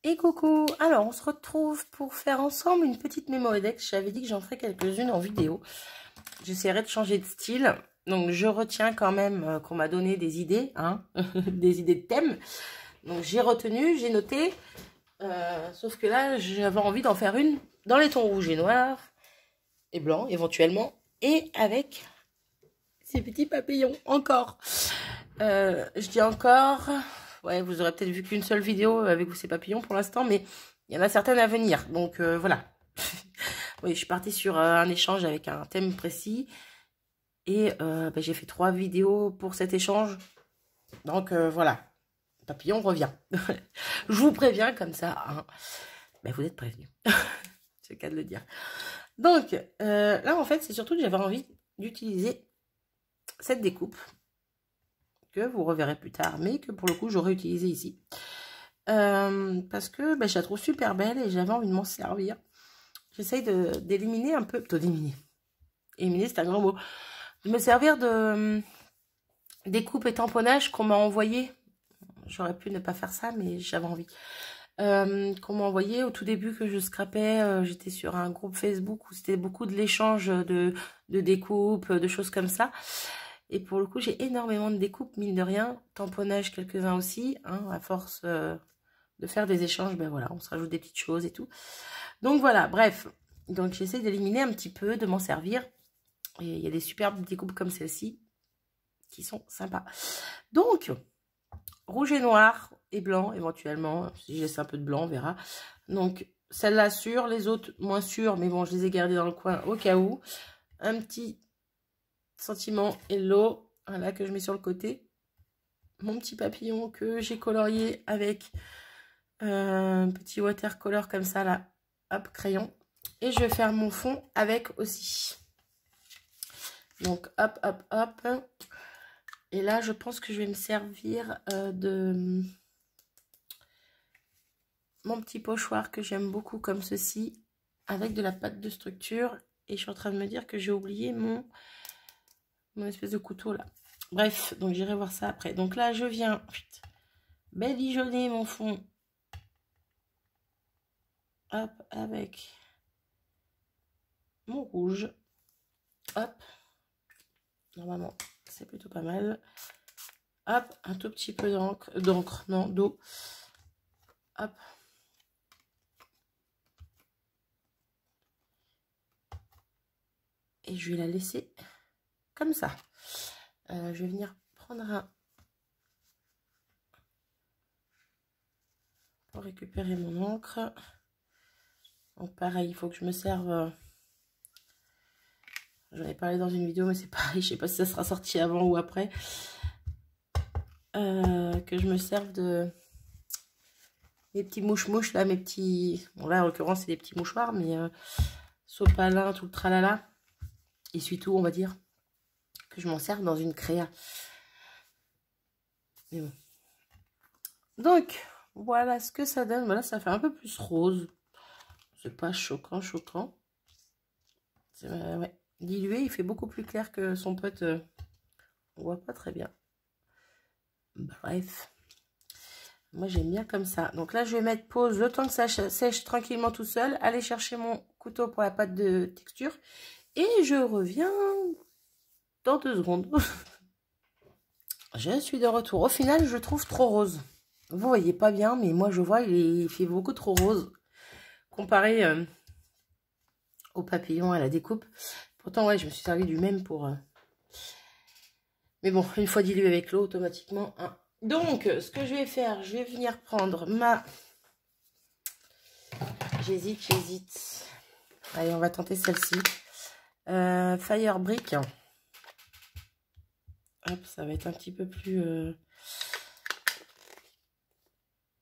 Et coucou, alors on se retrouve pour faire ensemble une petite mémoire-index. J'avais dit que j'en ferais quelques-unes en vidéo. J'essaierai de changer de style. Donc je retiens quand même qu'on m'a donné des idées, hein, des idées de thèmes. Donc j'ai retenu, j'ai noté. Sauf que là, j'avais envie d'en faire une dans les tons rouges et noirs. Et blanc éventuellement. Et avec ces petits papillons encore. Je dis encore... Ouais, vous aurez peut-être vu qu'une seule vidéo avec ces papillons pour l'instant, mais il y en a certaines à venir. Donc voilà. Oui, je suis partie sur un échange avec un thème précis. Et j'ai fait 3 vidéos pour cet échange. Donc voilà. Le papillon revient. Je vous préviens comme ça. Hein. Vous êtes prévenus. C'est le cas de le dire. Donc là, en fait, c'est surtout que j'avais envie d'utiliser cette découpe. Que vous reverrez plus tard, mais que pour le coup j'aurais utilisé ici parce que je la trouve super belle et j'avais envie de m'en servir. J'essaye d'éliminer un peu, plutôt d'éliminer, éliminer c'est un grand mot, de me servir de découpe et tamponnage qu'on m'a envoyé. J'aurais pu ne pas faire ça, mais j'avais envie qu'on m'a envoyé au tout début que je scrapais. J'étais sur un groupe Facebook où c'était beaucoup de l'échange de découpes, de choses comme ça. Et pour le coup, j'ai énormément de découpes, mine de rien. Tamponnage, quelques-uns aussi. Hein, à force de faire des échanges, voilà, on se rajoute des petites choses et tout. Donc voilà, bref. Donc j'essaie d'éliminer un petit peu, de m'en servir. Et il y a des superbes découpes comme celle-ci qui sont sympas. Donc, rouge et noir et blanc éventuellement. Si je laisse un peu de blanc, on verra. Donc, celle-là sûre, les autres moins sûres. Mais bon, je les ai gardées dans le coin au cas où. Un petit... sentiment hello, voilà, que je mets sur le côté. Mon petit papillon que j'ai colorié avec un petit watercolor comme ça là, hop, crayon. Et je vais faire mon fond avec aussi. Donc hop, hop, hop. Et là, je pense que je vais me servir de mon petit pochoir que j'aime beaucoup comme ceci, avec de la pâte de structure. Et je suis en train de me dire que j'ai oublié mon espèce de couteau là. Bref, donc j'irai voir ça après. Donc là, je viens badigeonner mon fond. Hop, avec mon rouge. Hop. Normalement, c'est plutôt pas mal. Hop, un tout petit peu d'encre, non, d'eau. Hop. Et je vais la laisser comme ça. Je vais venir prendre un... pour récupérer mon encre. Donc pareil, il faut que je me serve... J'en ai parlé dans une vidéo, mais c'est pareil, je sais pas si ça sera sorti avant ou après. Que je me serve de mes petits mouches-mouches, là, mes petits... Bon, là, en l'occurrence, c'est des petits mouchoirs, mais sopalin, tout le tralala. Essuie-tout, on va dire. Que je m'en serve dans une créa. Mais bon. Donc, voilà ce que ça donne. Voilà, ça fait un peu plus rose. C'est pas choquant, choquant. Ouais. Dilué, il fait beaucoup plus clair que son pote. On voit pas très bien. Bref. Moi, j'aime bien comme ça. Donc là, je vais mettre pause le temps que ça sèche tranquillement tout seul. Aller chercher mon couteau pour la pâte de texture. Et je reviens dans 2 secondes. Je suis de retour. Au final, je le trouve trop rose. Vous voyez pas bien, mais moi, je vois, il fait beaucoup trop rose. Comparé au papillon, à la découpe. Pourtant, ouais, je me suis servi du même pour... Mais bon, une fois dilué avec l'eau, automatiquement... Hein. Donc, ce que je vais faire, je vais venir prendre ma... J'hésite. Allez, on va tenter celle-ci. Fire Brick. Hop, ça va être un petit peu plus...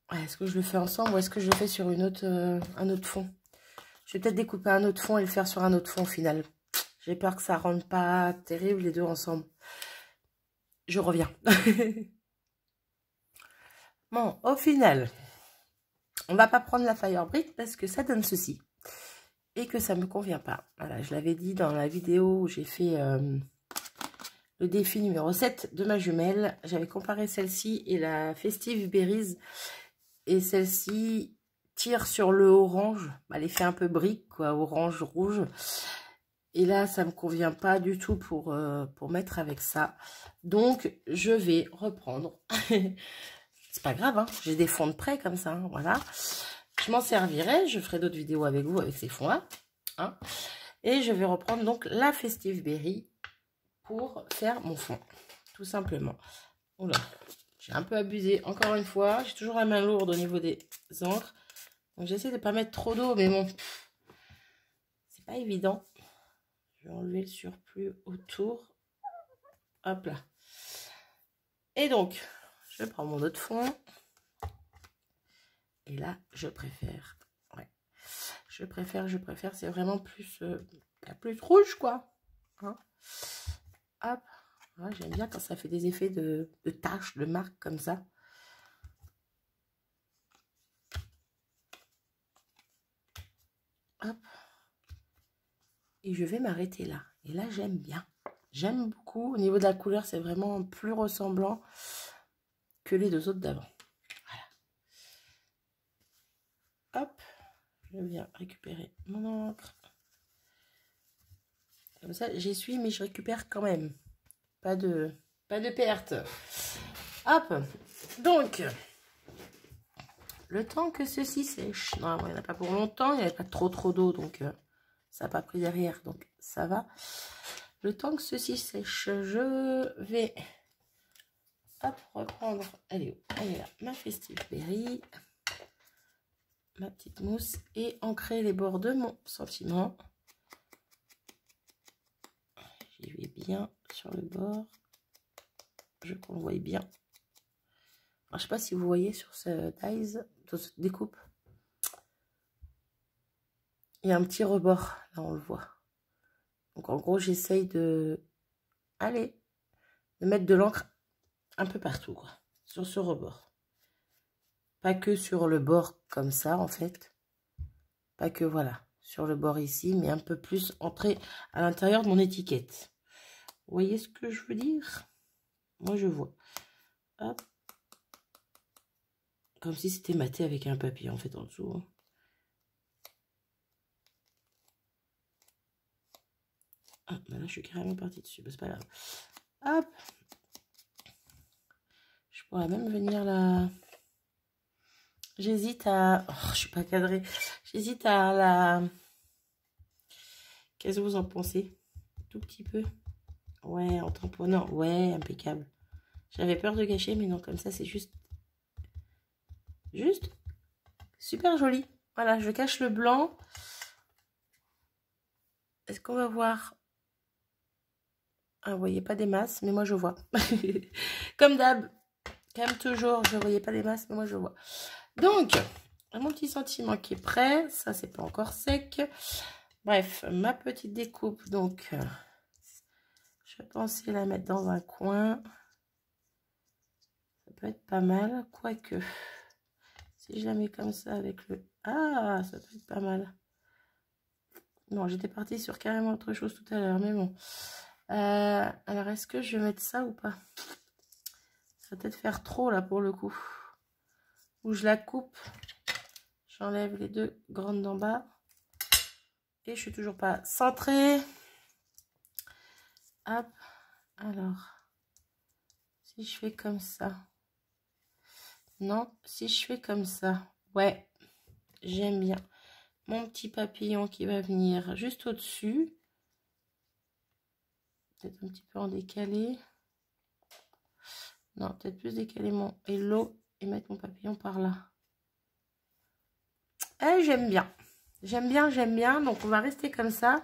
Ouais, est-ce que je le fais ensemble ou est-ce que je le fais sur une autre, un autre fond? Je vais peut-être découper un autre fond et le faire sur un autre fond au final. J'ai peur que ça rende pas terrible les deux ensemble. Je reviens. Bon, au final, on va pas prendre la Fire Brick parce que ça donne ceci. Et que ça me convient pas. Voilà, je l'avais dit dans la vidéo où j'ai fait le défi numéro 7 de ma jumelle. J'avais comparé celle-ci et la Festive Berries. Et celle-ci tire sur le orange, bah, l'effet un peu brique, quoi, orange, rouge. Et là, ça me convient pas du tout pour mettre avec ça. Donc, je vais reprendre. C'est pas grave, hein, j'ai des fonds de prêt comme ça, hein, voilà. Je m'en servirai, je ferai d'autres vidéos avec vous avec ces fonds-là. Hein. Et je vais reprendre donc la Festive Berry pour faire mon fond, tout simplement. Oula, j'ai un peu abusé, encore une fois. J'ai toujours la main lourde au niveau des encres. Donc, j'essaie de ne pas mettre trop d'eau, mais bon, c'est pas évident. Je vais enlever le surplus autour. Hop là. Et donc, je prends mon autre fond. Et là, je préfère. Ouais. Je préfère. C'est vraiment plus, plus rouge, quoi. Hein, hop. Ouais, j'aime bien quand ça fait des effets de taches, de marques comme ça. Hop. Et je vais m'arrêter là. Et là, j'aime bien. J'aime beaucoup. Au niveau de la couleur, c'est vraiment plus ressemblant que les deux autres d'avant. Voilà. Hop. Je viens récupérer mon encre. Comme ça, j'essuie, mais je récupère quand même. Pas de perte. Hop. Donc, le temps que ceci sèche. Non, il n'y en a pas pour longtemps. Il n'y avait pas trop d'eau, donc ça n'a pas pris derrière. Donc, ça va. Le temps que ceci sèche, je vais hop, reprendre. Allez, là, ma Festive Berry. Ma petite mousse. Et ancrer les bords de mon sentiment. J'y vais bien sur le bord. Je qu'on le voit bien. Alors, je ne sais pas si vous voyez sur ce dies, sur cette découpe. Il y a un petit rebord. Là, on le voit. Donc, en gros, j'essaye de mettre de l'encre un peu partout, quoi, sur ce rebord. Pas que sur le bord comme ça, en fait. Pas que, voilà, sur le bord ici, mais un peu plus entré à l'intérieur de mon étiquette. Vous voyez ce que je veux dire? Moi, je vois. Hop. Comme si c'était maté avec un papier, en fait, en dessous. Hein. Ah, ben là, je suis carrément partie dessus. Ben, c'est pas grave. Hop. Je pourrais même venir là. J'hésite à... Oh, je suis pas cadrée. J'hésite à la... Qu'est-ce que vous en pensez? Tout petit peu. Ouais, en tamponnant. Ouais, impeccable. J'avais peur de gâcher, mais non, comme ça, c'est juste super joli. Voilà, je cache le blanc. Est-ce qu'on va voir? Ah, vous voyez pas des masses, mais moi, je vois. Comme d'hab. Comme toujours, je ne voyais pas des masses, mais moi, je vois. Donc, mon petit sentiment qui est prêt. Ça, c'est pas encore sec. Bref, ma petite découpe. Donc, je pensais la mettre dans un coin. Ça peut être pas mal. Quoique, si je la mets comme ça avec le... Ah, ça peut être pas mal. Non, j'étais partie sur carrément autre chose tout à l'heure, mais bon. Alors, est-ce que je vais mettre ça ou pas? Ça va peut-être faire trop, là, pour le coup. Ou je la coupe. J'enlève les deux grandes d'en bas. Et je suis toujours pas centrée. Hop. Alors, si je fais comme ça. Non, si je fais comme ça. Ouais, j'aime bien. Mon petit papillon qui va venir juste au-dessus. Peut-être un petit peu en décalé. Non, peut-être plus décaler mon hello et mettre mon papillon par là. Eh, j'aime bien. J'aime bien, j'aime bien. Donc, on va rester comme ça.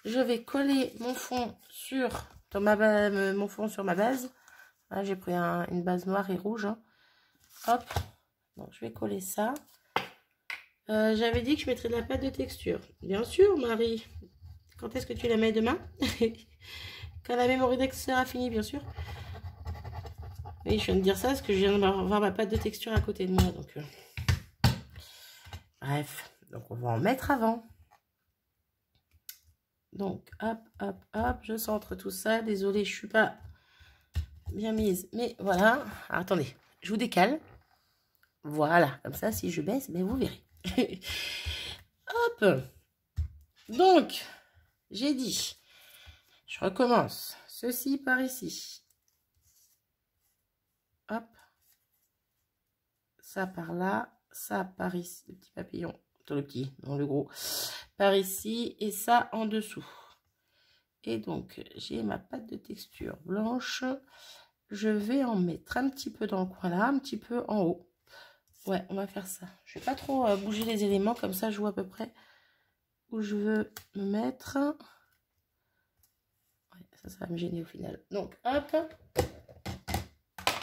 Je vais coller mon fond sur mon fond sur ma base. Là, j'ai pris une base noire et rouge. Hein. Hop. Donc, je vais coller ça. J'avais dit que je mettrais de la pâte de texture. Bien sûr, Marie. Quand est-ce que tu la mets demain? Quand la Mémoridex sera finie, bien sûr. Oui, je viens de dire ça parce que je viens d'avoir ma pâte de texture à côté de moi. Donc, bref, donc on va en mettre avant. Donc, hop, hop, hop, je centre tout ça. Désolée, je suis pas bien mise, mais voilà. Alors, attendez, je vous décale. Voilà, comme ça, si je baisse, ben, vous verrez. Hop. Donc, j'ai dit, je recommence. Ceci par ici. Hop. Ça par là. Ça par ici. Le petit papillon. Le petit, non le gros. Par ici. Et ça en dessous. Et donc, j'ai ma pâte de texture blanche. Je vais en mettre un petit peu dans le coin là, un petit peu en haut. Ouais, on va faire ça. Je vais pas trop bouger les éléments, comme ça je vois à peu près où je veux me mettre. Ouais, ça va me gêner au final. Donc, hop,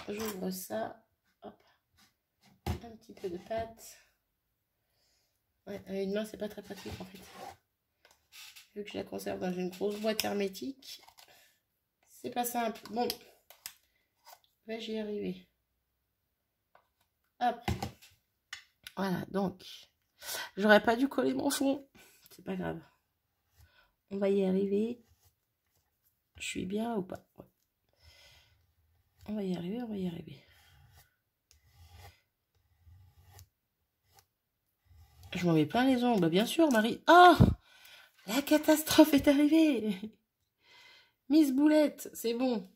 j'ouvre ça. Hop, un petit peu de pâte. Ouais, avec une main, c'est pas très pratique en fait. Vu que je la conserve dans une grosse boîte hermétique, c'est pas simple. Bon, vais-je y arriver? Hop. Voilà, donc, j'aurais pas dû coller mon fond. C'est pas grave. On va y arriver. Je suis bien ou pas? Ouais. On va y arriver, on va y arriver. Je m'en mets plein les ongles, bien sûr, Marie. Oh! La catastrophe est arrivée! Miss Boulette, c'est bon.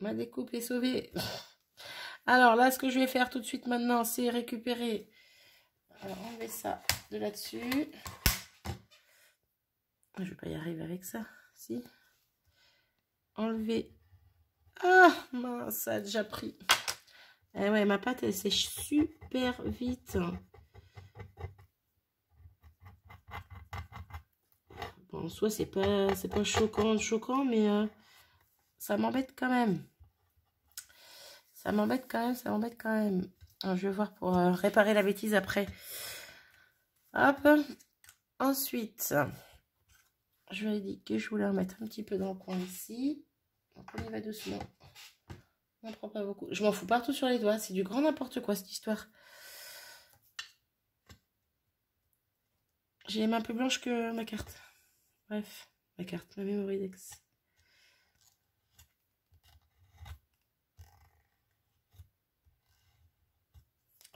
Ma découpe est sauvée. Alors là, ce que je vais faire tout de suite maintenant, c'est récupérer. Alors, enlever ça de là-dessus. Je vais pas y arriver avec ça. Si. Enlever. Ah, mince, ça a déjà pris. Eh ouais, ma pâte, elle sèche super vite. Bon, en soi, c'est pas choquant, mais ça m'embête quand même. Ça m'embête quand même. Alors, je vais voir pour réparer la bêtise après. Hop. Ensuite, je lui ai dit que je voulais en mettre un petit peu dans le coin ici. Donc, on y va doucement. On ne prend pas beaucoup. Je m'en fous partout sur les doigts. C'est du grand n'importe quoi, cette histoire. J'ai les mains plus blanches que ma carte. Bref, ma carte, ma Memory Dex.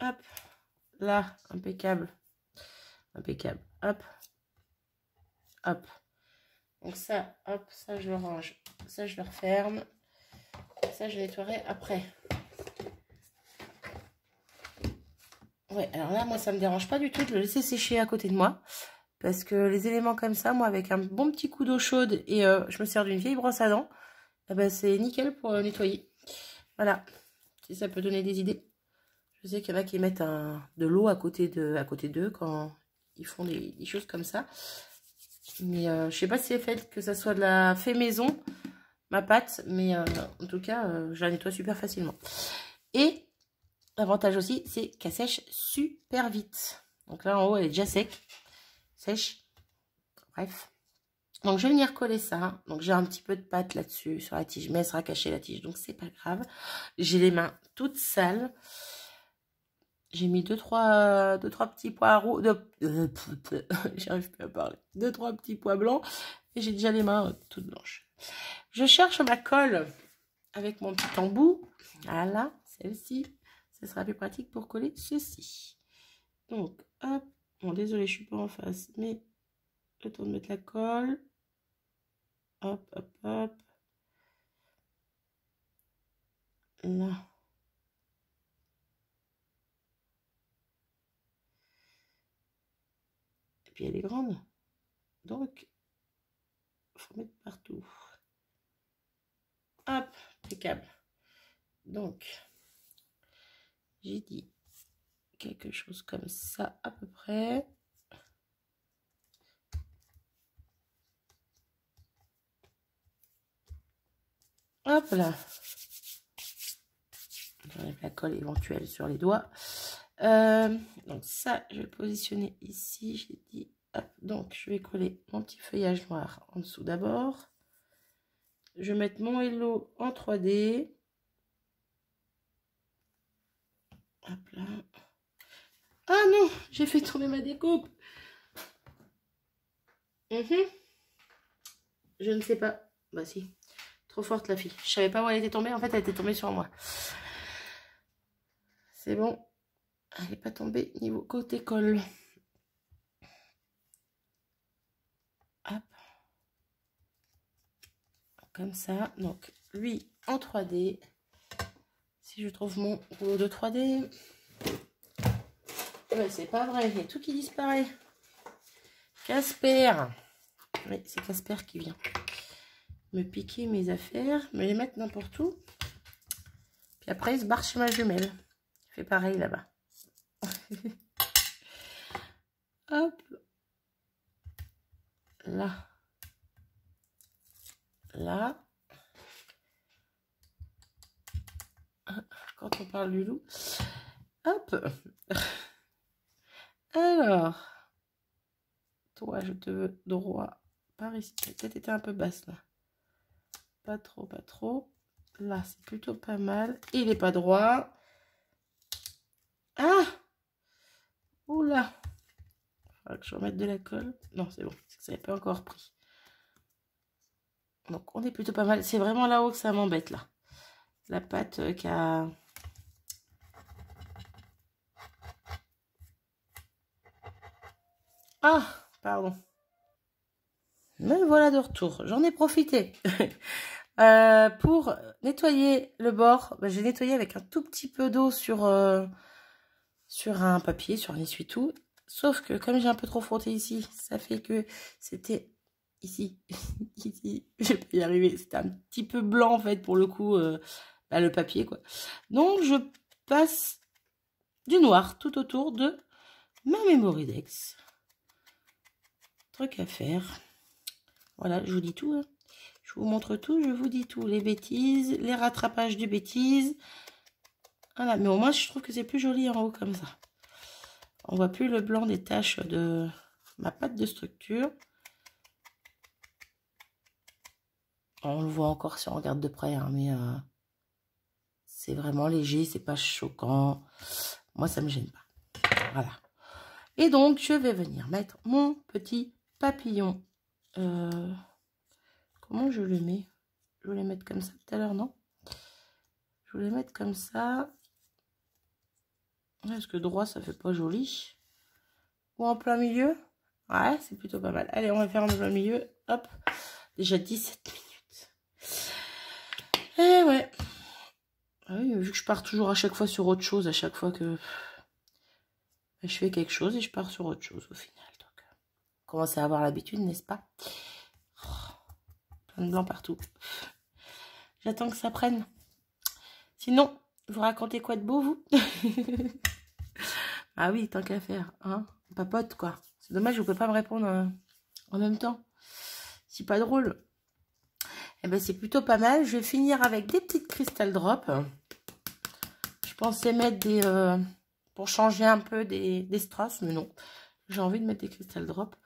Hop, là, impeccable. Impeccable. Hop, hop. Donc ça, hop, ça je le range. Ça je le referme. Ça je nettoierai après. Ouais, alors là, moi, ça me dérange pas du tout de le laisser sécher à côté de moi. Parce que les éléments comme ça, moi, avec un bon petit coup d'eau chaude et je me sers d'une vieille brosse à dents, eh ben, c'est nickel pour nettoyer. Voilà, si ça peut donner des idées. Je sais qu'il y en a qui mettent de l'eau à côté d'eux quand ils font des choses comme ça. Mais je sais pas si c'est fait que ça soit de la fait maison, ma pâte, mais en tout cas, je la nettoie super facilement. Et l'avantage aussi, c'est qu'elle sèche super vite. Donc là, en haut, elle est déjà sèche. Bref. Donc, je vais venir coller ça. Donc, j'ai un petit peu de pâte là-dessus, sur la tige. Mais elle sera cachée, la tige. Donc, c'est pas grave. J'ai les mains toutes sales. J'ai mis deux, trois petits pois rouges. J'arrive plus à parler. 2-3 petits pois blancs. Et j'ai déjà les mains toutes blanches. Je cherche ma colle avec mon petit embout. Voilà, celle-ci. Ce sera plus pratique pour coller ceci. Donc, hop. Bon, désolé, je suis pas en face. Mais le temps de mettre la colle. Hop, hop, hop. Là. Et puis elle est grande. Donc, il faut mettre partout. Hop, impeccable. Donc, j'ai dit quelque chose comme ça à peu près. Hop là. J'enlève la colle éventuelle sur les doigts. Donc ça, je vais positionner ici. J'ai dit, hop. Donc, je vais coller mon petit feuillage noir en dessous d'abord. Je vais mettre mon Hello en 3D. Hop là. Ah non, j'ai fait tomber ma découpe. Je ne sais pas. Bah si. Trop forte la fille. Je savais pas où elle était tombée. En fait, elle était tombée sur moi. C'est bon. Elle n'est pas tombée niveau côté colle. comme ça. Donc, lui en 3D. Si je trouve mon rouleau de 3D. Ouais, c'est pas vrai, il y a tout qui disparaît. Casper. Oui, c'est Casper qui vient me piquer mes affaires, me les mettre n'importe où. Puis après, il se barre chez ma jumelle. Il fait pareil là-bas. Hop. Là. Là. Quand on parle du loup. Hop. Alors. Toi, je te veux droit par ici. La tête était un peu basse là. Pas trop, pas trop. Là, c'est plutôt pas mal. Il n'est pas droit. Ah! Oula! Il faudra que je remette de la colle. Non, c'est bon. Ça n'avait pas encore pris. Donc, on est plutôt pas mal. C'est vraiment là-haut que ça m'embête, là. La pâte qui a... Ah! Pardon. Me voilà de retour. J'en ai profité. Pour nettoyer le bord, j'ai nettoyé avec un tout petit peu d'eau sur un papier, sur un essuie-tout. Sauf que comme j'ai un peu trop frotté ici, ça fait que c'était ici, ici, je vais pas y arriver. C'était un petit peu blanc en fait pour le coup, le papier quoi. Donc je passe du noir tout autour de ma Memorydex. Truc à faire. Voilà, je vous dis tout. Hein. Je vous montre tout, je vous dis tout. Les bêtises, les rattrapages de bêtises. Voilà, mais au moins je trouve que c'est plus joli en haut comme ça. On voit plus le blanc des taches de ma pâte de structure. On le voit encore si on regarde de près, hein, mais c'est vraiment léger, c'est pas choquant. Moi, ça me gêne pas. Voilà. Et donc, je vais venir mettre mon petit papillon. Comment je le mets? Je voulais mettre comme ça tout à l'heure, non? Je voulais mettre comme ça. Est-ce que droit, ça fait pas joli? Ou en plein milieu? Ouais, c'est plutôt pas mal. Allez, on va faire en plein milieu. Hop. Déjà 17 minutes. Et ouais. Ah oui, vu que je pars toujours à chaque fois sur autre chose, à chaque fois que je fais quelque chose et je pars sur autre chose au final. Donc, on commence à avoir l'habitude, n'est-ce pas? Oh, plein de blanc partout. J'attends que ça prenne. Sinon, vous racontez quoi de beau, vous? Ah oui, tant qu'à faire, hein, on papote, quoi. C'est dommage, vous ne pouvez pas me répondre en même temps. C'est pas drôle. Eh ben, c'est plutôt pas mal. Je vais finir avec des petites Crystal Drops. Je pensais mettre des... pour changer un peu des strass, mais non. J'ai envie de mettre des Crystal Drops.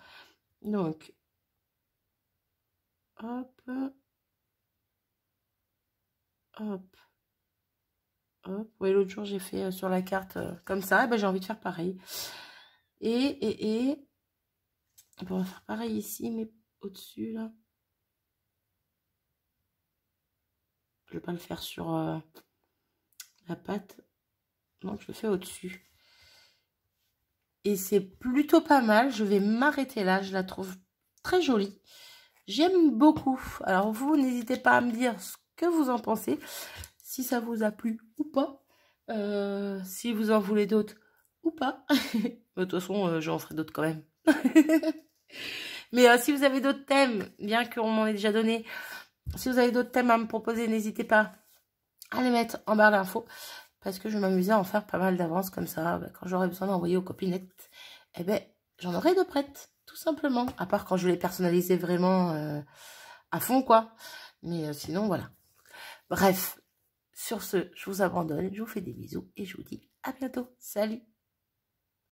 Donc, hop. Hop. Hop. Oui, l'autre jour, j'ai fait sur la carte comme ça. Eh ben, j'ai envie de faire pareil. Et on va faire pareil ici, mais au-dessus, là. Je vais pas le faire sur la pâte. Donc, je le fais au-dessus. Et c'est plutôt pas mal. Je vais m'arrêter là. Je la trouve très jolie. J'aime beaucoup. Alors, vous, n'hésitez pas à me dire ce que vous en pensez. Si ça vous a plu ou pas. Si vous en voulez d'autres ou pas. De toute façon, j'en ferai d'autres quand même. Mais si vous avez d'autres thèmes, bien qu'on m'en ait déjà donné, si vous avez d'autres thèmes à me proposer, n'hésitez pas à les mettre en barre d'infos. Parce que je vais m'amuser à en faire pas mal d'avance comme ça. Bah, quand j'aurai besoin d'envoyer aux copinettes, eh ben, j'en aurai de prêtes, tout simplement. À part quand je vais les personnaliser vraiment à fond, quoi. Mais sinon, voilà. Bref, sur ce, je vous abandonne. Je vous fais des bisous et je vous dis à bientôt. Salut!